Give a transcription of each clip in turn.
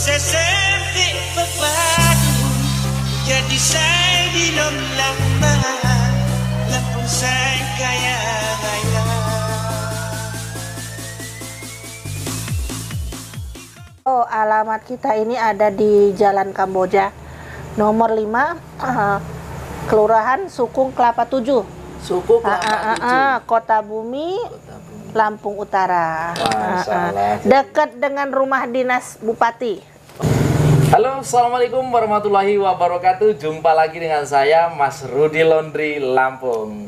Sesampai berpadu jadi saya di nom lama Lampung saya kaya raya. Oh, alamat kita ini ada di Jalan Kamboja nomor 5, Kelurahan Sukung Kelapa 7. Suku Kelapa 7. Kota Bumi, Lampung Utara. Dekat dengan rumah dinas Bupati. Halo, assalamualaikum warahmatullahi wabarakatuh. Jumpa lagi dengan saya, Mas Rudi Laundry Lampung.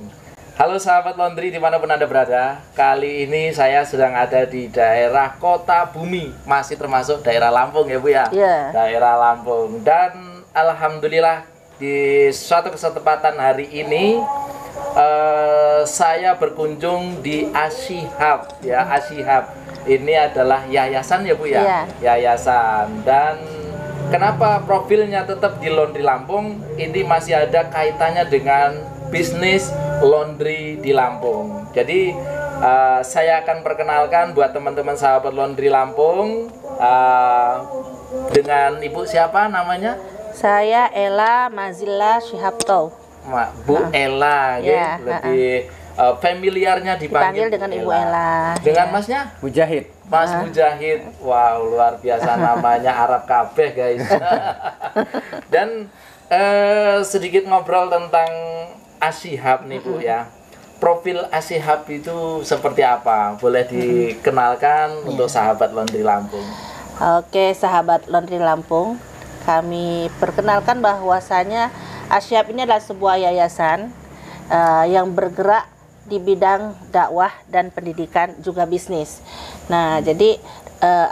Halo sahabat laundry dimanapun Anda berada. Kali ini saya sedang ada di daerah Kota Bumi, masih termasuk daerah Lampung ya Bu ya. Daerah Lampung. Dan alhamdulillah di suatu kesempatan hari ini saya berkunjung di Ashihab ya. Ashihab ini adalah yayasan ya Bu ya. Yayasan. Dan kenapa profilnya tetap di Laundry Lampung? Ini masih ada kaitannya dengan bisnis laundry di Lampung. Jadi saya akan perkenalkan buat teman-teman sahabat Laundry Lampung dengan Ibu siapa namanya? Saya Ella Mazila Shihabto. Bu Ella, ya, lebih familiarnya dipanggil dengan Ibu Ella. Dengan Masnya? Mujahid. Mas Mujahid. Wow, luar biasa namanya, Arab kabeh guys. Dan sedikit ngobrol tentang Ashihab nih Bu ya. Profil Ashihab itu seperti apa? Boleh dikenalkan untuk sahabat Laundry Lampung. Oke, sahabat Laundry Lampung, kami perkenalkan bahwasanya Ashihab ini adalah sebuah yayasan yang bergerak di bidang dakwah dan pendidikan juga bisnis. Nah, jadi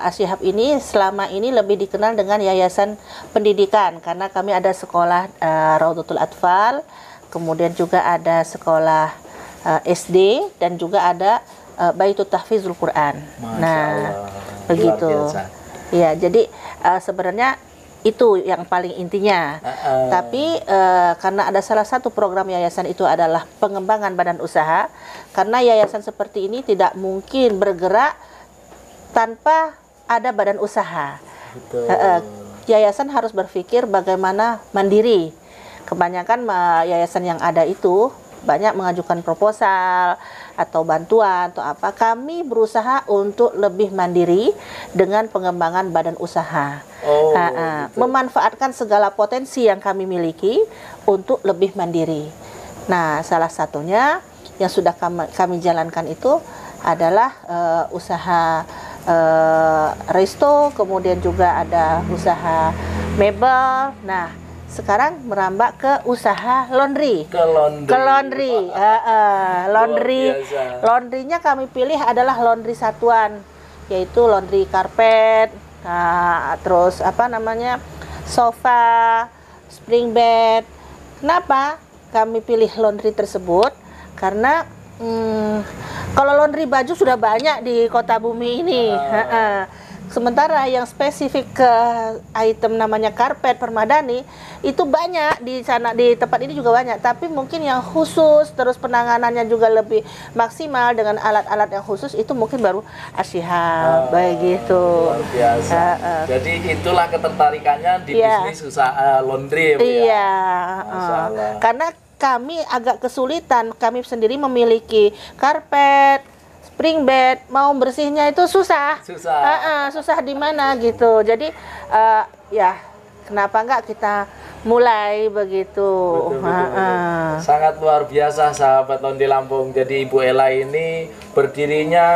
Ashihab ini selama ini lebih dikenal dengan yayasan pendidikan karena kami ada sekolah Raudatul Atfal, kemudian juga ada sekolah SD dan juga ada Baitut Tahfizul Quran. Nah, begitu. Ya, jadi sebenarnya itu yang paling intinya. Tapi karena ada salah satu program yayasan itu adalah pengembangan badan usaha, karena yayasan seperti ini tidak mungkin bergerak tanpa ada badan usaha. Yayasan harus berpikir bagaimana mandiri. Kebanyakan yayasan yang ada itu banyak mengajukan proposal atau bantuan atau apa. Kami berusaha untuk lebih mandiri dengan pengembangan badan usaha. Memanfaatkan segala potensi yang kami miliki untuk lebih mandiri. Nah, salah satunya yang sudah kami jalankan itu adalah usaha resto, kemudian juga ada usaha mebel. Nah, sekarang merambah ke usaha laundry. Laundrynya kami pilih adalah laundry satuan, yaitu laundry karpet, terus apa namanya, sofa, spring bed. Kenapa kami pilih laundry tersebut? Karena kalau laundry baju sudah banyak di Kota Bumi ini. Sementara yang spesifik ke item namanya karpet permadani itu banyak di sana, di tempat ini juga banyak, tapi mungkin yang khusus terus penanganannya juga lebih maksimal dengan alat-alat yang khusus itu mungkin baru Ashihab begitu. Luar biasa. Jadi itulah ketertarikannya di bisnis usaha laundry ya Bu ya. Karena kami agak kesulitan, kami sendiri memiliki karpet, spring bed, mau bersihnya itu susah di mana gitu. Jadi ya kenapa enggak kita mulai begitu. Betul. Sangat luar biasa sahabat Laundry Lampung. Jadi Ibu Ella ini berdirinya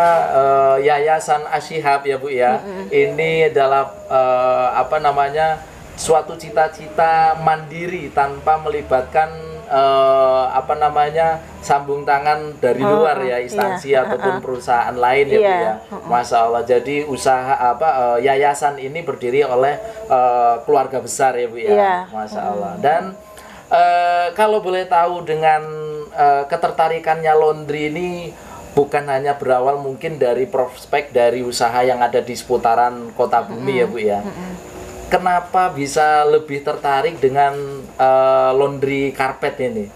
yayasan Ashihab ya Bu ya. Ini adalah apa namanya, suatu cita-cita mandiri tanpa melibatkan apa namanya, sambung tangan dari luar ya, instansi ataupun perusahaan lain ya Bu ya. Masya Allah. Jadi usaha yayasan ini berdiri oleh keluarga besar ya Bu ya. Masya Allah. Dan kalau boleh tahu, dengan ketertarikannya laundry ini bukan hanya berawal mungkin dari prospek dari usaha yang ada di seputaran Kota Bumi ya Bu ya. Kenapa bisa lebih tertarik dengan laundry karpet ini?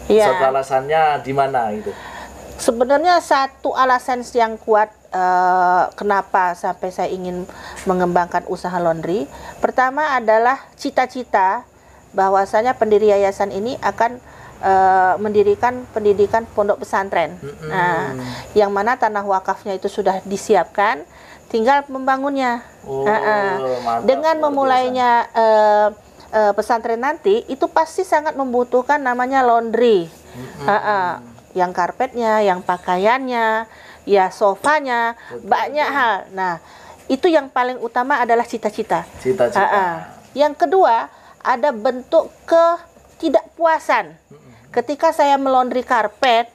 Satu alasannya di mana itu? Sebenarnya satu alasan yang kuat kenapa sampai saya ingin mengembangkan usaha laundry. Pertama adalah cita-cita bahwasanya pendiri yayasan ini akan mendirikan pendidikan pondok pesantren. Nah, yang mana tanah wakafnya itu sudah disiapkan, tinggal membangunnya. Dengan memulainya pesantren nanti, itu pasti sangat membutuhkan namanya laundry. Yang karpetnya, yang pakaiannya, ya sofanya, banyak hal. Nah, itu yang paling utama adalah cita-cita. Yang kedua, ada bentuk ketidakpuasan. Ketika saya melondri karpet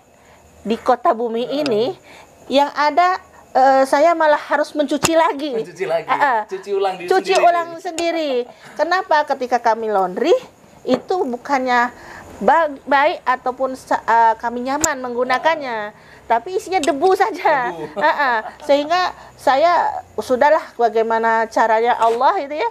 di kota bumi ini, yang ada saya malah harus mencuci lagi. Cuci ulang sendiri. Kenapa? Ketika kami laundry, itu bukannya baik ataupun kami nyaman menggunakannya, tapi isinya debu saja. Sehingga saya sudahlah, bagaimana caranya Allah itu ya,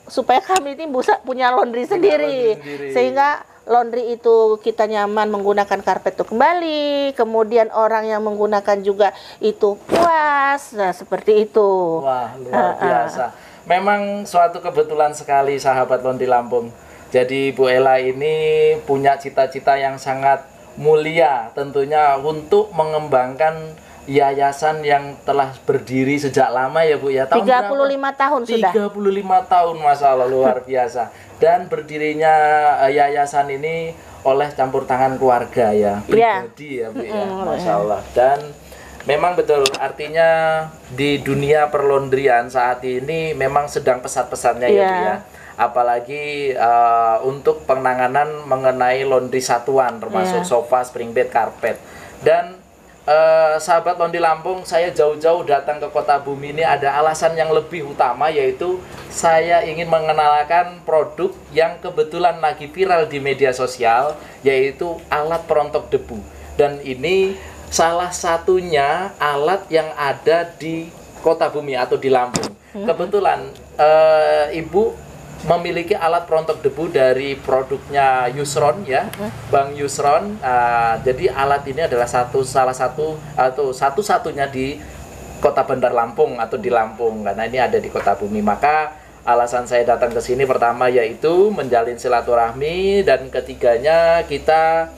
supaya kami ini bisa punya laundry sendiri. Sehingga laundry itu kita nyaman menggunakan karpet itu kembali, kemudian orang yang menggunakan juga itu puas. Nah, seperti itu. Wah, luar biasa. Memang suatu kebetulan sekali sahabat Laundry Lampung. Jadi Bu Ella ini punya cita-cita yang sangat mulia tentunya untuk mengembangkan yayasan yang telah berdiri sejak lama ya Bu ya. Tahun 35 tahun sudah. 35 tahun, Masya Allah, luar biasa. Dan berdirinya yayasan ini oleh campur tangan keluarga ya, pribadi ya Bu ya, Masya Allah. Dan memang betul, artinya di dunia perlaundrian saat ini memang sedang pesat-pesatnya ya Bu ya. Apalagi untuk penanganan mengenai laundry satuan, termasuk sofa, spring bed, karpet. Dan sahabat Laundry Lampung, saya jauh-jauh datang ke kota bumi ini ada alasan yang lebih utama, yaitu saya ingin mengenalkan produk yang kebetulan lagi viral di media sosial, yaitu alat perontok debu. Dan ini salah satunya alat yang ada di kota bumi atau di Lampung. Kebetulan Ibu memiliki alat perontok debu dari produknya Yusron ya, Bang Yusron. Jadi alat ini adalah salah satu atau satu-satunya di Kota Bandar Lampung atau di Lampung, karena ini ada di kota bumi. Maka alasan saya datang ke sini pertama yaitu menjalin silaturahmi, dan ketiganya kita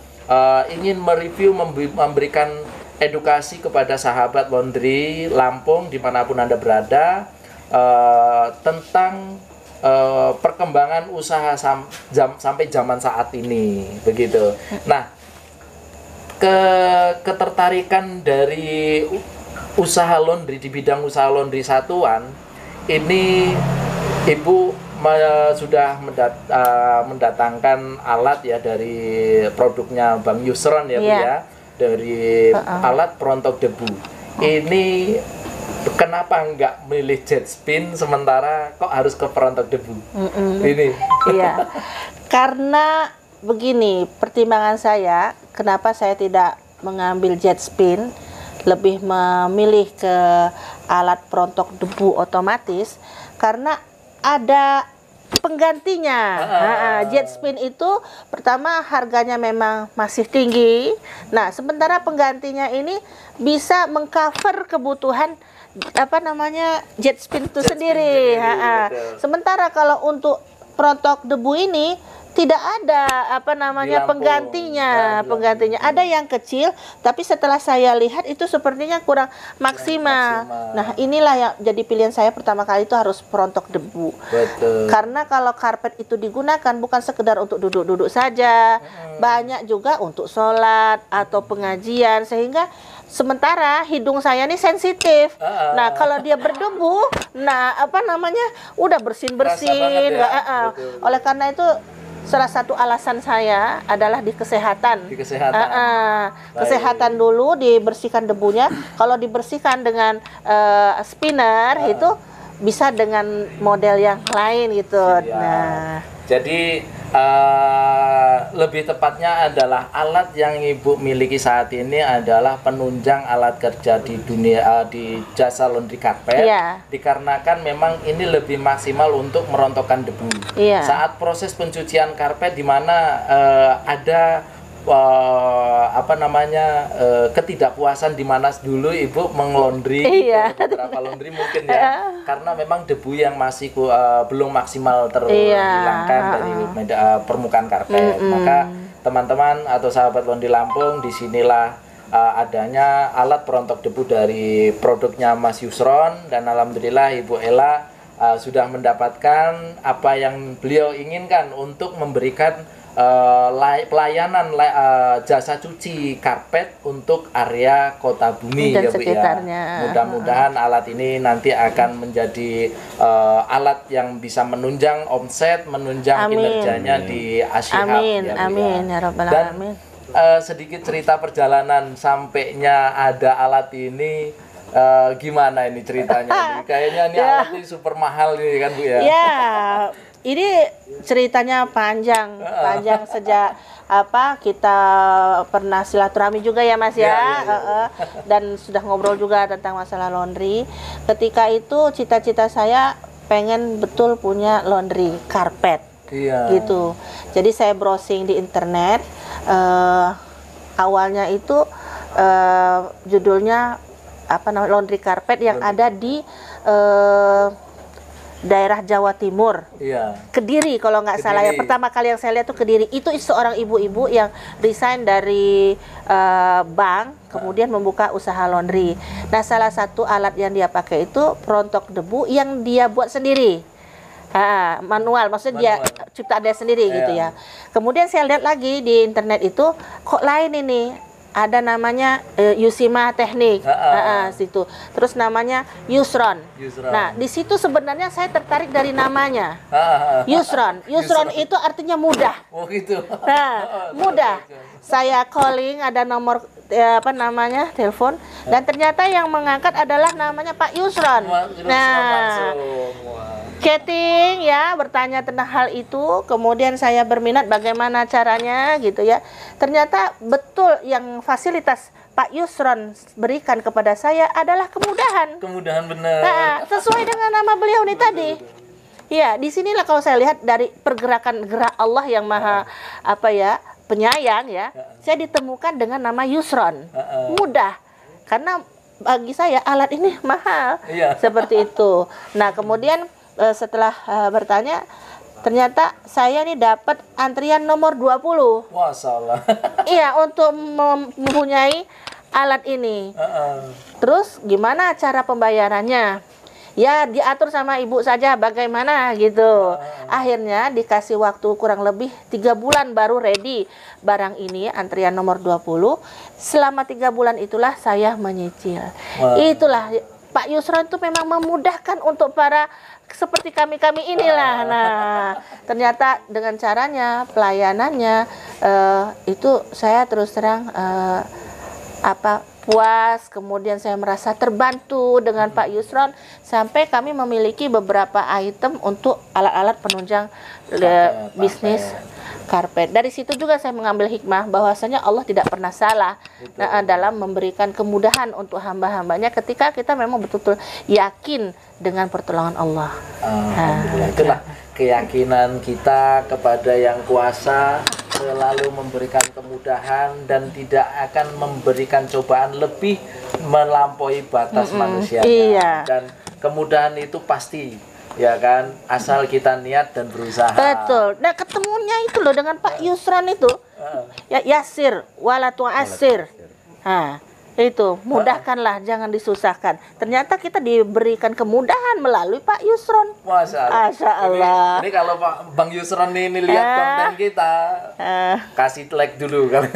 ingin mereview, memberikan edukasi kepada sahabat laundry Lampung dimanapun Anda berada tentang perkembangan usaha sampai zaman saat ini, begitu. Nah, ketertarikan dari usaha laundry di bidang usaha laundry satuan ini, Ibu sudah mendatangkan alat ya dari produknya Bang Yusron ya Bu ya, dari alat perontok debu. Ini kenapa nggak milih jet spin sementara kok harus ke perontok debu? Ini. Iya. Karena begini, pertimbangan saya kenapa saya tidak mengambil jet spin, lebih memilih ke alat perontok debu otomatis, karena ada penggantinya. Jet spin itu pertama harganya memang masih tinggi. Nah, sementara penggantinya ini bisa mengcover kebutuhan jet spin itu sendiri. Sementara kalau untuk perontok debu ini tidak ada penggantinya. Ada yang kecil, tapi setelah saya lihat itu sepertinya kurang maksimal. Nah, inilah yang jadi pilihan saya pertama kali, itu harus perontok debu. Betul. Karena kalau karpet itu digunakan bukan sekedar untuk duduk-duduk saja, banyak juga untuk sholat atau pengajian, sehingga sementara hidung saya ini sensitif. Nah, kalau dia berdebu, udah bersin-bersin. Oleh karena itu, salah satu alasan saya adalah di kesehatan. Kesehatan dulu, dibersihkan debunya. Kalau dibersihkan dengan spinner itu bisa dengan model yang lain gitu. Nah, jadi lebih tepatnya adalah alat yang Ibu miliki saat ini adalah penunjang alat kerja di dunia di jasa laundry karpet. Dikarenakan memang ini lebih maksimal untuk merontokkan debu. Saat proses pencucian karpet di mana ada ketidakpuasan di mana dulu Ibu mengelondri beberapa laundry mungkin ya, karena memang debu yang masih belum maksimal terhilangkan dari permukaan karpet. Maka teman-teman atau sahabat Laundry Lampung, disinilah adanya alat perontok debu dari produknya Mas Yusron, dan alhamdulillah Ibu Ella sudah mendapatkan apa yang beliau inginkan untuk memberikan pelayanan jasa cuci karpet untuk area Kota Bumi dan ya Bu sekitarnya. Ya. Mudah-mudahan alat ini nanti akan menjadi alat yang bisa menunjang omset, menunjang kinerjanya di Asyihab. Amin, ya Bu amin ya. ya Rabbal Dan alamin. sedikit cerita perjalanan sampainya ada alat ini. Gimana ini ceritanya? Kayaknya ini alat ini super mahal nih kan Bu ya? Ya, ini ceritanya panjang sejak kita pernah silaturahmi juga ya Mas ya. Dan sudah ngobrol juga tentang masalah laundry. Ketika itu cita-cita saya pengen betul punya laundry karpet. Gitu. Jadi saya browsing di internet. Awalnya itu judulnya laundry karpet yang ada di daerah Jawa Timur, Kediri kalau nggak salah ya. Pertama kali yang saya lihat tuh Kediri. Itu seorang ibu-ibu yang resign dari bank, kemudian membuka usaha laundry. Nah, salah satu alat yang dia pakai itu perontok debu yang dia buat sendiri. Manual, maksudnya dia ciptaan dia sendiri gitu ya. Kemudian saya lihat lagi di internet itu, kok lain ini. Ada namanya Yusima Teknik, situ. Terus namanya Yusron. Nah, di situ sebenarnya saya tertarik dari namanya. Yusron. Yusron itu artinya mudah. Oh gitu. Nah, mudah. Saya calling, ada nomor telepon, dan ternyata yang mengangkat adalah namanya Pak Yusron. Nah, chatting ya, bertanya tentang hal itu, kemudian saya berminat bagaimana caranya gitu ya. Ternyata betul yang fasilitas Pak Yusron berikan kepada saya adalah kemudahan. Kemudahan benar. Nah, sesuai dengan nama beliau ini tadi. Ya, disinilah kalau saya lihat dari pergerakan gerak Allah yang maha penyayang ya. Saya ditemukan dengan nama Yusron. Mudah. Karena bagi saya alat ini mahal. Seperti itu. Nah, kemudian setelah bertanya, ternyata saya nih dapat antrian nomor 20. Masalah. Iya, untuk mempunyai alat ini. Terus gimana cara pembayarannya? Ya, diatur sama ibu saja bagaimana gitu. Akhirnya dikasih waktu kurang lebih 3 bulan baru ready barang ini, antrian nomor 20. Selama 3 bulan itulah saya menyicil. Itulah Pak Yusron itu memang memudahkan untuk para seperti kami-kami inilah. Nah, ternyata dengan caranya, pelayanannya, itu saya terus terang puas. Kemudian saya merasa terbantu dengan Pak Yusron, sampai kami memiliki beberapa item untuk alat-alat penunjang bisnis karpet. Dari situ juga saya mengambil hikmah bahwasanya Allah tidak pernah salah dalam memberikan kemudahan untuk hamba-hambanya ketika kita memang betul-betul yakin dengan pertolongan Allah. Itulah keyakinan kita kepada Yang Kuasa, selalu memberikan kemudahan dan tidak akan memberikan cobaan lebih melampaui batas manusianya. Dan kemudahan itu pasti, ya kan, asal kita niat dan berusaha. Betul. Nah, ketemunya itu loh dengan Pak Yusron itu. Ya, yasir wala tu'asir. Itu, mudahkanlah, jangan disusahkan. Ternyata kita diberikan kemudahan melalui Pak Yusron. Masya Allah. Ini kalau Pak Bang Yusron ini lihat konten kita, kasih like dulu kan.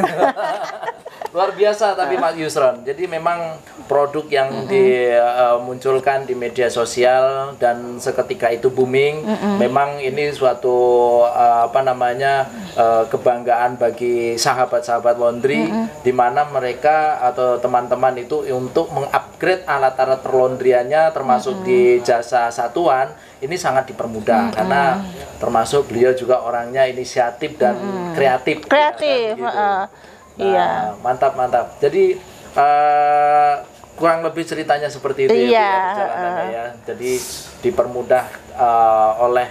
Luar biasa tapi Pak Yusron. Jadi memang produk yang dimunculkan di media sosial dan seketika itu booming. Memang ini suatu kebanggaan bagi sahabat-sahabat laundry, di mana mereka atau teman-teman itu untuk mengupgrade alat-alat perlaundriannya, termasuk di jasa satuan, ini sangat dipermudah karena termasuk beliau juga orangnya inisiatif dan kreatif. Ya, kan, gitu. Nah, mantap. Jadi kurang lebih ceritanya seperti itu ya, perjalanannya ya. Jadi dipermudah oleh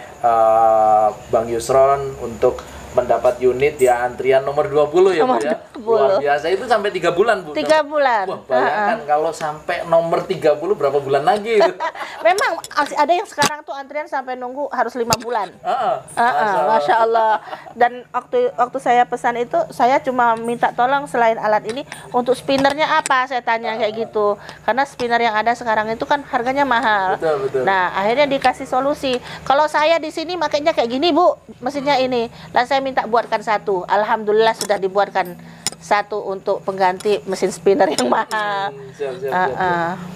Bang Yusron untuk mendapat unit di antrian nomor 20 ya Bu Nomor ya. 20. Luar biasa, itu sampai 3 bulan Bu. 3 bulan. Wah, bayangkan kalau sampai nomor 30 berapa bulan lagi itu. Memang ada yang sekarang tuh antrian sampai nunggu harus 5 bulan. Masya Allah. Dan waktu saya pesan itu, saya cuma minta tolong selain alat ini untuk spinnernya apa, saya tanya kayak gitu. Karena spinner yang ada sekarang itu kan harganya mahal. Betul. Nah, akhirnya dikasih solusi. Kalau saya di sini makanya kayak gini Bu, mesinnya ini. Lah saya minta buatkan satu. Alhamdulillah sudah dibuatkan satu untuk pengganti mesin spinner yang mahal. Siap.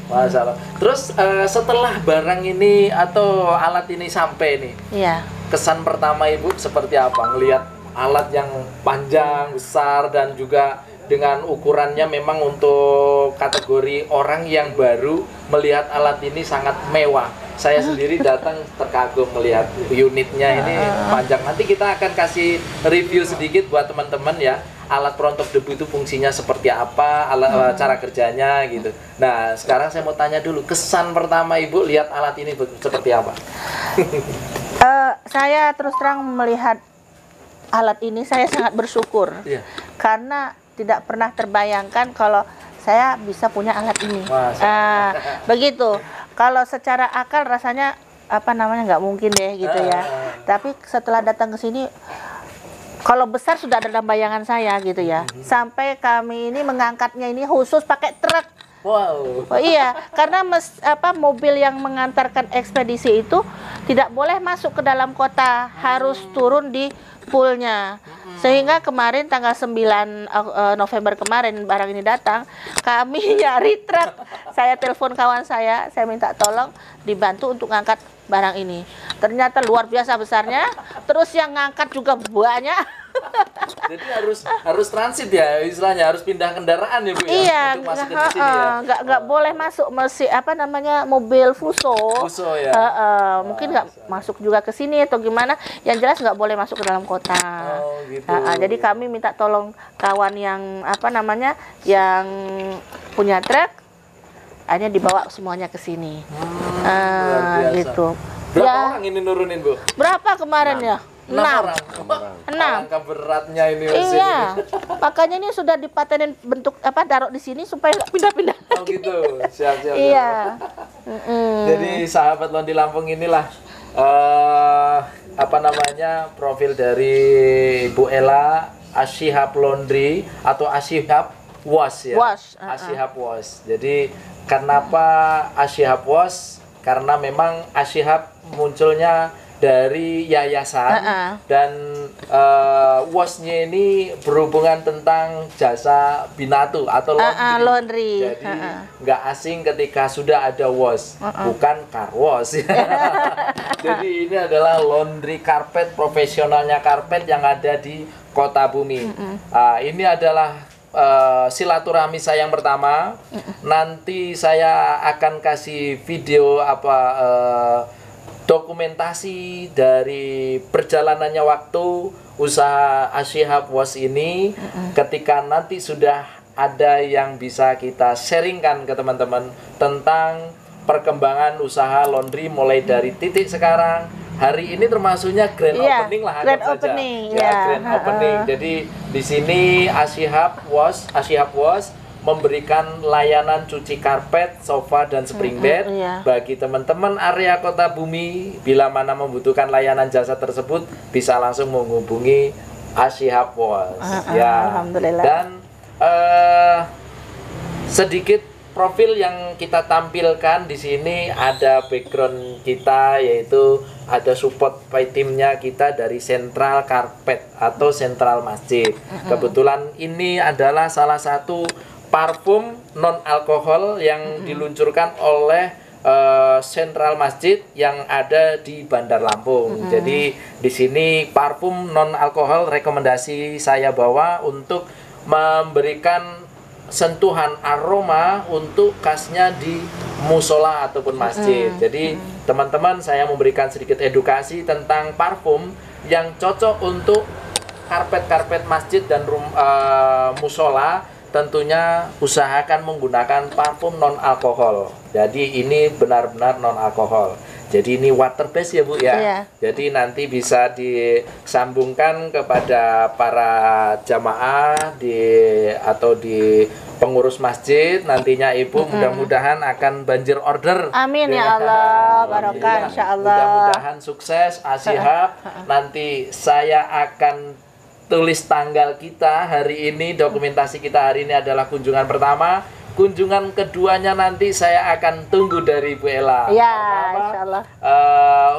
Masalah. Terus setelah barang ini atau alat ini sampai nih, Iya. kesan pertama Ibu seperti apa? Ngelihat alat yang panjang, besar, dan juga dengan ukurannya memang untuk kategori orang yang baru melihat alat ini sangat mewah. Saya sendiri datang terkagum melihat unitnya ini panjang. Nanti kita akan kasih review sedikit buat teman-teman ya. Alat perontok debu itu fungsinya seperti apa, cara kerjanya gitu. Nah, sekarang saya mau tanya dulu, kesan pertama Ibu lihat alat ini seperti apa? Saya terus terang melihat alat ini, saya sangat bersyukur. Iya. Karena tidak pernah terbayangkan kalau saya bisa punya alat ini. Begitu. Kalau secara akal rasanya nggak mungkin deh gitu ya. Tapi setelah datang ke sini, kalau besar sudah ada dalam bayangan saya gitu ya. Sampai kami ini mengangkatnya ini khusus pakai truk. Wow. Oh iya, karena mobil yang mengantarkan ekspedisi itu tidak boleh masuk ke dalam kota, harus turun di poolnya. Sehingga kemarin tanggal 9 November kemarin barang ini datang, kami nyari truk. Saya telepon kawan saya minta tolong dibantu untuk ngangkat barang ini. Ternyata luar biasa besarnya, terus yang ngangkat juga banyak. Jadi harus transit ya, istilahnya harus pindah kendaraan ya Bu ya. Iya, untuk masuk ke sini ya. nggak boleh masuk mobil fuso. Fuso ya. Mungkin nggak masuk juga ke sini atau gimana. Yang jelas nggak boleh masuk ke dalam kota. Oh, gitu. Jadi kami minta tolong kawan yang yang punya truk, hanya dibawa semuanya ke sini. Luar biasa. Gitu. Berapa orang ini nurunin Bu? Berapa kemarin ya? 6 orang. 6. Alangkah beratnya ini mesin Iya, ini. makanya ini sudah dipatenin bentuk taruh di sini supaya nggak pindah-pindah. Oh gitu, siap. Iya. Jadi sahabat Londi Lampung inilah profil dari Bu Ella Ashihab Laundry atau Ashihab Wash ya. Ashihab Wash. Jadi kenapa Ashihab Wash? Karena memang Ashihab munculnya dari yayasan dan washnya ini berhubungan tentang jasa binatu atau laundry. Jadi nggak asing ketika sudah ada wash, bukan car wash. Jadi ini adalah laundry karpet, profesionalnya karpet yang ada di Kota Bumi. Ini adalah silaturahmi saya yang pertama. Nanti saya akan kasih video dokumentasi dari perjalanannya waktu usaha Ashihab Wash ini, ketika nanti sudah ada yang bisa kita sharingkan ke teman-teman tentang perkembangan usaha laundry mulai dari titik sekarang. Hari ini termasuknya grand opening lah, grand opening, grand opening. Jadi di sini Ashihab Wash memberikan layanan cuci karpet, sofa, dan spring bed bagi teman-teman area Kota Bumi. Bila mana membutuhkan layanan jasa tersebut, bisa langsung menghubungi Ashihab Wash. Alhamdulillah. Dan sedikit profil yang kita tampilkan di sini, ada background kita, yaitu ada support by timnya kita dari Sentral Karpet atau Sentral Masjid. Kebetulan ini adalah salah satu parfum non alkohol yang diluncurkan oleh Sentral Masjid yang ada di Bandar Lampung. Jadi di sini parfum non alkohol rekomendasi saya bawa untuk memberikan sentuhan aroma untuk khasnya di musola ataupun masjid. Jadi teman-teman, saya memberikan sedikit edukasi tentang parfum yang cocok untuk karpet-karpet masjid dan musola. Tentunya usahakan menggunakan parfum non alkohol. Jadi ini benar-benar non alkohol. Jadi ini water base ya Bu ya. Iya. Jadi nanti bisa disambungkan kepada para jamaah atau di pengurus masjid nantinya Ibu mudah-mudahan akan banjir order. Amin ya Allah, barokah insyaallah. Mudah-mudahan sukses Ashihab. Nanti saya akan tulis tanggal kita hari ini, dokumentasi kita hari ini adalah kunjungan pertama. Kunjungan keduanya nanti saya akan tunggu dari Bu Ella. Ya, insyaallah.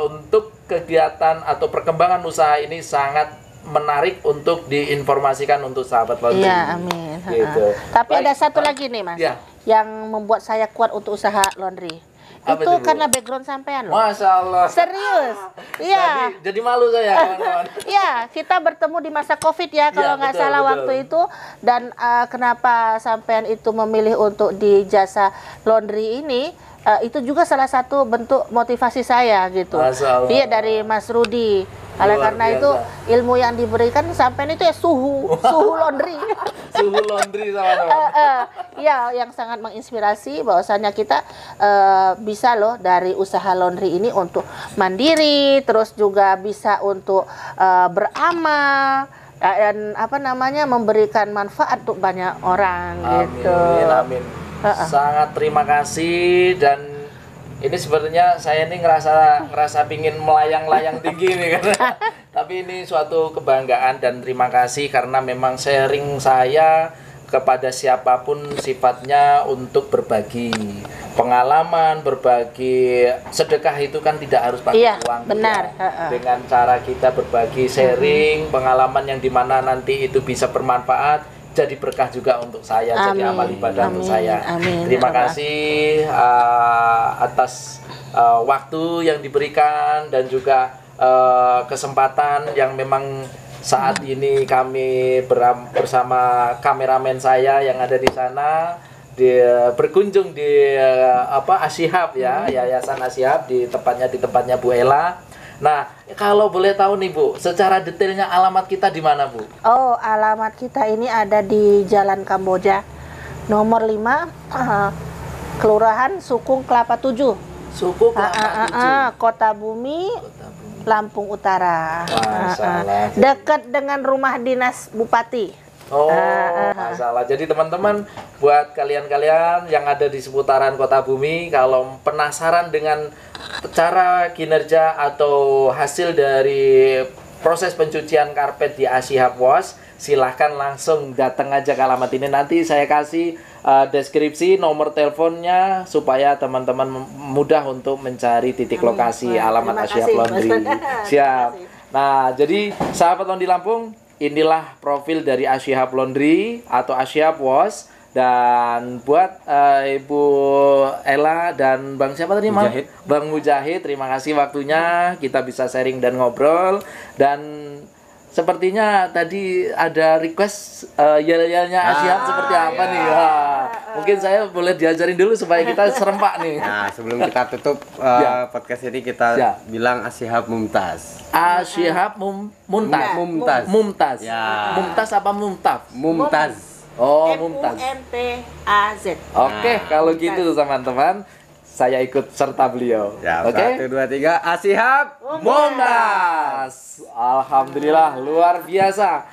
Untuk kegiatan atau perkembangan usaha ini sangat menarik untuk diinformasikan untuk sahabat laundry. Iya, amin. Gitu. Tapi ada satu lagi nih Mas, ya, yang membuat saya kuat untuk usaha laundry. Apa Itu itu, Bu? karena background sampean loh. Masya Allah. Serius. Iya. Jadi malu saya kawan-kawan. Iya, kita bertemu di masa Covid ya kalau nggak betul, salah betul. waktu itu. Dan kenapa sampean itu memilih untuk di jasa laundry ini? Itu juga salah satu bentuk motivasi saya gitu. Masya Allah. Iya, dari Mas Rudi. Oleh Luar karena biasa. itu ilmu yang diberikan sampean itu ya suhu laundry. Suhu laundry sama-sama. Ya, yang sangat menginspirasi bahwasanya kita bisa loh dari usaha laundry ini untuk mandiri, terus juga bisa untuk beramal dan memberikan manfaat untuk banyak orang gitu. Amin. Sangat terima kasih. Dan ini sebenarnya saya ini ngerasa pingin melayang-layang tinggi nih kan. Tapi ini suatu kebanggaan dan terima kasih karena memang sharing saya kepada siapapun sifatnya untuk berbagi pengalaman, berbagi sedekah itu kan tidak harus pakai uang. Benar. Ya. Dengan cara kita berbagi sharing pengalaman yang dimana nanti itu bisa bermanfaat, jadi berkah juga untuk saya, jadi amal ibadah untuk saya. Amin. Terima kasih atas waktu yang diberikan dan juga kesempatan yang memang saat ini kami bersama kameramen saya yang ada di sana berkunjung di Ashihab ya, Yayasan Ashihab di tempatnya Bu Ella. Nah, kalau boleh tahu nih Bu, secara detailnya alamat kita di mana Bu? Oh, alamat kita ini ada di Jalan Kamboja, nomor 5, Kelurahan Sukung Kelapa 7. Suku Kelapa 7. Kota Bumi, Lampung Utara. Masalah. Dekat dengan rumah dinas Bupati. Oh, masalah. Jadi teman-teman, buat kalian-kalian yang ada di seputaran Kota Bumi, kalau penasaran dengan cara kinerja atau hasil dari proses pencucian karpet di Ashihab Wash, silahkan langsung datang aja ke alamat ini. Nanti saya kasih deskripsi nomor teleponnya supaya teman-teman mudah untuk mencari titik lokasi alamat Ashihab Laundry. Siap. Nah, jadi sahabat Laundry Lampung, inilah profil dari Ashihab Laundry atau Ashihab Wash. Dan buat Ibu Ella dan Bang siapa tadi Mujahid. Bang Mujahid, terima kasih waktunya, kita bisa sharing dan ngobrol. Dan sepertinya tadi ada request yel-yelnya Ashihab seperti apa nih? Mungkin saya boleh diajarin dulu supaya kita serempak nih. Nah, sebelum kita tutup podcast ini kita bilang Ashihab Mumtaz. Ashihab Mumtaz. Ya. Mumtaz apa Mumtaz? Mumtaz. Oh, Mumtaz. MUMTAZ. Oke, kalau gitu teman-teman, saya ikut serta beliau. Ya, Oke. 1, 2, 3, Ashihab Mumtaz. Alhamdulillah, luar biasa.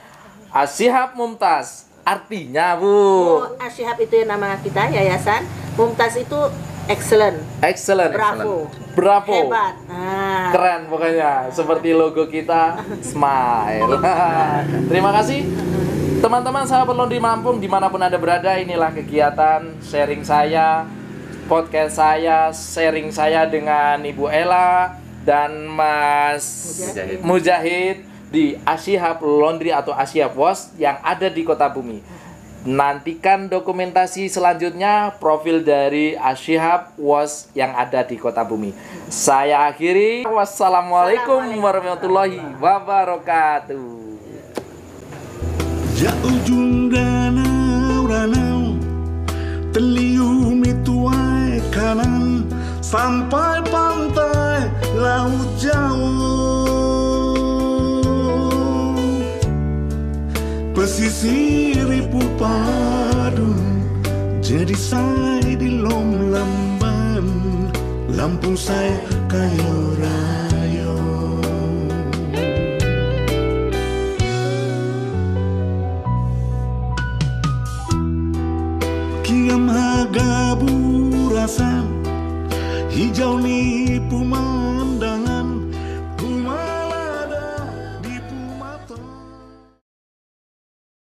Ashihab Mumtaz. Artinya, Bu. Ashihab itu nama kita, yayasan. Mumtaz itu excellent. Excellent. Bravo. Hebat. Keren pokoknya. Seperti logo kita, smile. Terima kasih. Teman-teman sahabat Laundry Lampung dimanapun Anda berada, inilah kegiatan sharing saya, podcast saya, sharing saya dengan Ibu Ella dan Mas Mujahid di Ashihab Laundry atau Ashihab Wash yang ada di Kota Bumi. Nantikan dokumentasi selanjutnya profil dari Ashihab Wash yang ada di Kota Bumi. Saya akhiri. Wassalamualaikum warahmatullahi wabarakatuh. Ja ujung danau terlium tuai kanan sampai pantai Laut Jawa. Pesisir ibu padu jadi saya di lom lamban Lampung saya kayo rayo. Kiam haga burasan hijau ni puma